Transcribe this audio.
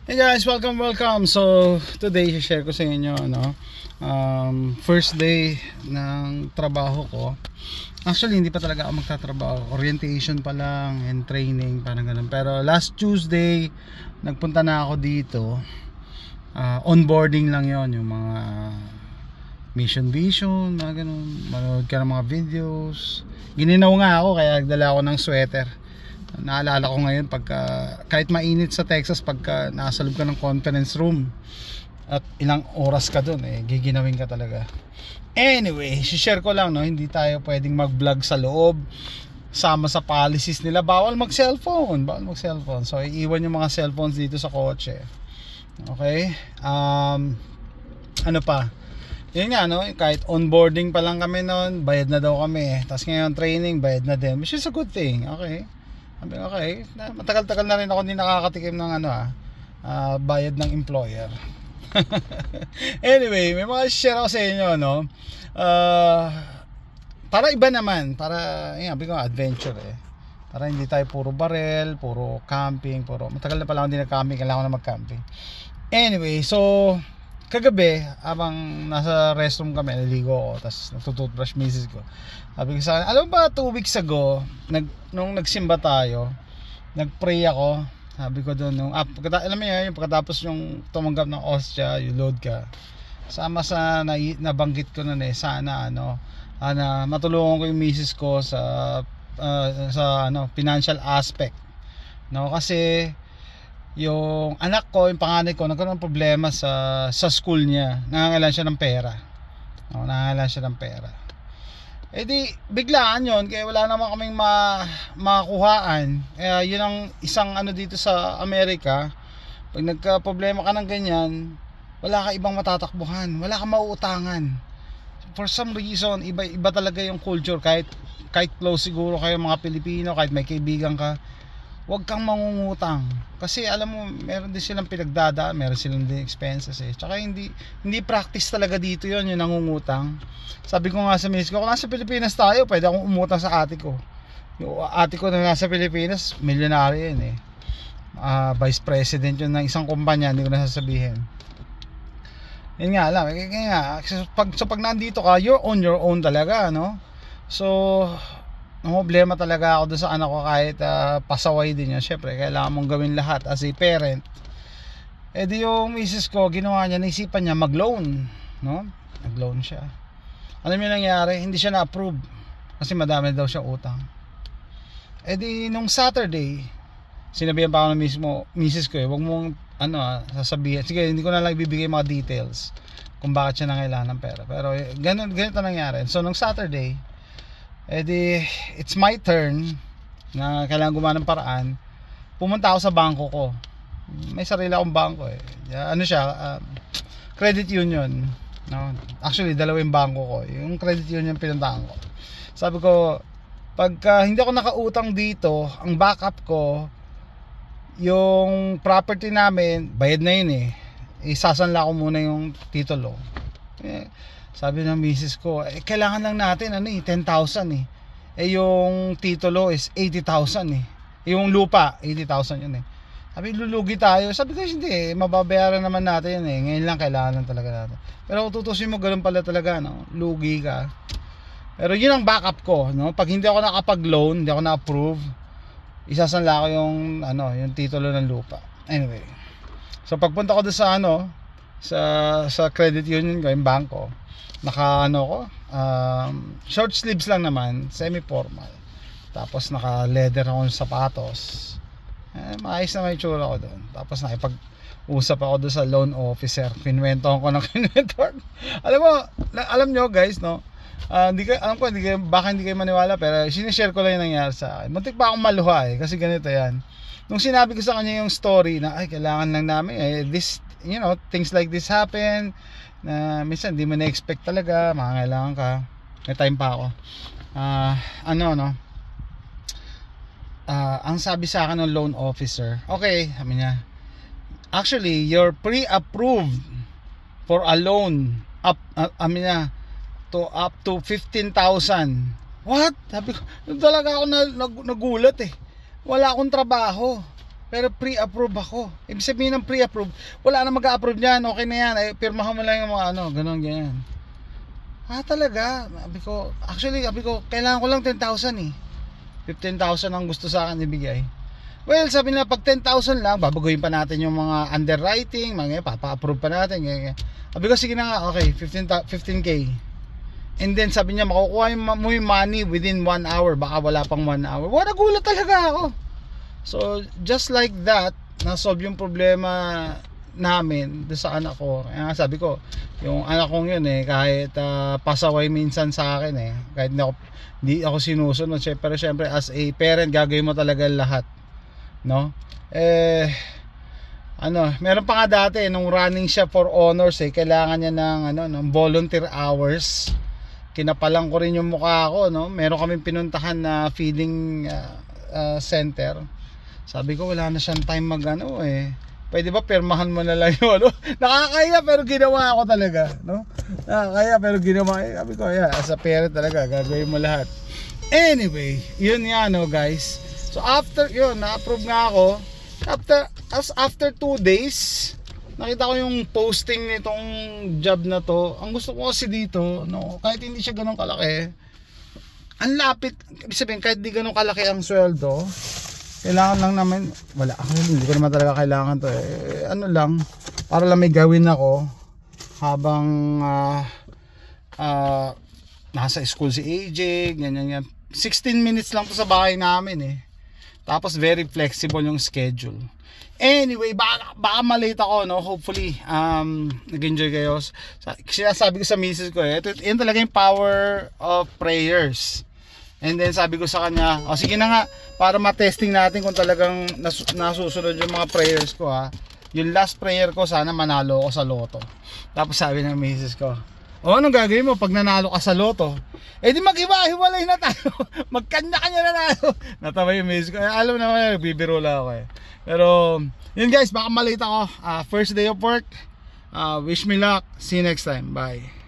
Hey guys, welcome. So today share ko sa inyo first day ng trabaho ko. Actually hindi pa talaga ako magtatrabaho, orientation pa lang and training, parang ganun. Pero last Tuesday nagpunta na ako dito. Onboarding lang yon, yung mga mission vision, mga ganun. Manood ka ng mga videos. Gininaw nga ako kaya nagdala ako ng sweater. Naalala ko ngayon pagka kahit mainit sa Texas, pagka nasa loob ka ng conference room at ilang oras ka dun, giginawin ka talaga. Anyway, share ko lang, hindi tayo pwedeng mag-vlog sa loob. Sama sa policies nila, bawal mag-cellphone. So iiwan yung mga cellphones dito sa kotse. Okay? Ano pa? Yun nga, kahit onboarding pa lang kami noon, bayad na daw kami. Tapos ngayon training, bayad na din, which is a good thing. Okay, matagal-tagal na rin ako hindi nakakatikim ng bayad ng employer. Anyway, may mga share ako sa inyo, para iba naman, para sabi ko adventure para hindi tayo puro barel, puro camping, matagal na pala ako hindi nag-camping, kailangan ko na mag-camping. Anyway, so kagabi habang nasa restroom kami, naligo ako, tapos nagtututbrush misis ko. Sabi ko sa akin, alam ba 2 weeks ago nung nagsimba tayo, nagpray ako. Sabi ko doon alam mo yun, yung pagkatapos yung tumanggap ng ostya, you load ka. Sama sa nabanggit ko noon, sana matulungan ko yung misis ko sa financial aspect. Kasi yung anak ko, yung panganay ko, nagkaroon ng problema sa school niya. Nangangailangan siya ng pera. Di biglaan yun, kaya wala naman kaming makakuhaan. Kaya yun ang isang dito sa Amerika, pag nagka-problema ka ng ganyan, wala ka ibang matatakbuhan, wala ka mauutangan. For some reason, iba talaga yung culture. Kahit close siguro kayo mga Pilipino, kahit may kaibigan ka, huwag kang mangungutang. Kasi alam mo, meron din silang pinagdadaan, meron silang din expenses Tsaka hindi practice talaga dito yon, yung nangungutang. Sabi ko nga sa miss ko, kung nasa Pilipinas tayo, pwede akong umutang sa ate ko. Yung ate ko na nasa Pilipinas, milyonaryo yun vice president yun ng isang kumpanya, hindi ko na sasabihin. Yun nga alam, pag nandito ka, you're on your own talaga, So problema talaga ako doon sa anak ko, kahit pasaway din yun. Syempre kailangan mong gawin lahat as a parent. Di yung misis ko, ginawa niya, naisipan niya mag-loan, nag-loan siya. Alam niyo nangyari, hindi siya na-approve kasi madami daw siya utang. Di nung Saturday, sinabihan pa ako ng misis ko, wag mong sasabihin, sige hindi ko na lang ibibigay mga details kung bakit siya nangailangan ng pera, pero ganito nangyari. So nung Saturday, it's my turn na kailangan gumawa ng paraan. Pumunta ako sa bangko ko. May sarili akong bangko credit union, Actually dalawa yung bangko ko. Yung credit union pinuntahan ko. Sabi ko, pagka hindi ako nakautang dito, ang backup ko, yung property namin, bayad na yun isasanla ko muna yung titulo. Sabi ng misis ko, kailangan lang natin 10,000 yung titulo is 80,000 yung lupa 80,000 yun Sabi, lulugi tayo. Sabi ko, hindi mababayaran naman natin ngayon lang kailangan lang talaga natin. Pero kung tutusin mo, ganun pala talaga, lugi ka. Pero yun ang backup ko, pag hindi ako nakapag-loan, hindi ako na-approve, isasanla ko yung titulo ng lupa. Anyway, so pagpunta ko doon sa credit union ko, yung bangko, naka short sleeves lang naman, semi-formal. Tapos naka leather akong sapatos. Maayos na may tsura ko doon. Tapos nakipag-usap ako doon sa loan officer. Kinwentohan ko ng kinwentohan. Alam nyo guys, baka hindi kayo maniwala, pero sinishare ko lang yung nangyari sa akin. Muntik pa akong maluha kasi ganito yan. Nung sinabi ko sa kanya yung story na kailangan lang namin things like this happen, na minsan di mo na-expect talaga, makakailangan ka. May time pa ako. Ang sabi sa akin ng loan officer, okay, sabi niya, actually you're pre-approved for a loan up to 15,000. What? Sabi ko, talaga ako nagulat wala akong trabaho. pero pre-approve ako. Ibig sabihin ng pre-approve, wala na mag-a-approve niyan, okay na yan, ay pirmahan mo lang yung mga ano, ganun, ganyan. Talaga? Sabi ko, kailangan ko lang 10,000 eh. 15,000 ang gusto sa akin ibigay. Well, sabi nila, pag 10,000 lang, babaguhin pa natin yung mga underwriting, mga papa-approve pa natin. Sabi ko, sige na nga, okay, 15K. And then sabi niya, makukuha mo yung money within 1 hour. Baka wala pang 1 hour. Nagulat talaga ako. So, just like that, na-solve yung problema namin doon sa anak ko. Kaya sabi ko, yung anak kong yun kahit pasaway minsan sa akin kahit hindi ako sinusunod, pero syempre as a parent gagawin mo talaga lahat, no? Meron pa nga dati nung running siya for honors kailangan niya ng volunteer hours. Kinapalan ko rin yung mukha ko, no? Meron kaming pinuntahan na feeding center. Sabi ko wala na siyang time pwede ba pirmahan mo na lang yung nakakaya pero ginawa ko talaga, no? Nakakaya pero ginawa. Sabi ko, as a parent talaga gagawin mo lahat. Anyway, yun nga, no, guys. So after yun, na-approve nga ako. After 2 days, nakita ko yung posting nitong job na to. Ang gusto ko kasi dito, no, kahit hindi siya ganun kalaki, ang lapit. Ibig sabihin, kahit di ganun kalaki ang sweldo, kailangan lang naman, hindi ko naman talaga kailangan to lang, para lang may gawin ako habang nasa school si AJ, ganyan. 16 minutes lang to sa bahay namin tapos very flexible yung schedule. Anyway, baka malate ako, no? Hopefully nag-enjoy kayo. Sinasabi ko sa misis ko yun talaga yung power of prayers. And then sabi ko sa kanya, sige na nga, para ma-testing natin kung talagang nasusunod yung mga prayers ko Yung last prayer ko, sana manalo ako sa loto. Tapos sabi ng misis ko, anong gagawin mo pag nanalo ka sa loto? Di mag-iwa-hiwalay na tayo. Magkanya-kanya na tayo. Natawa yung misis ko. Alam naman, nagbibiro lang ako Pero, yun guys, baka malate ako. First day of work. Wish me luck. See you next time. Bye.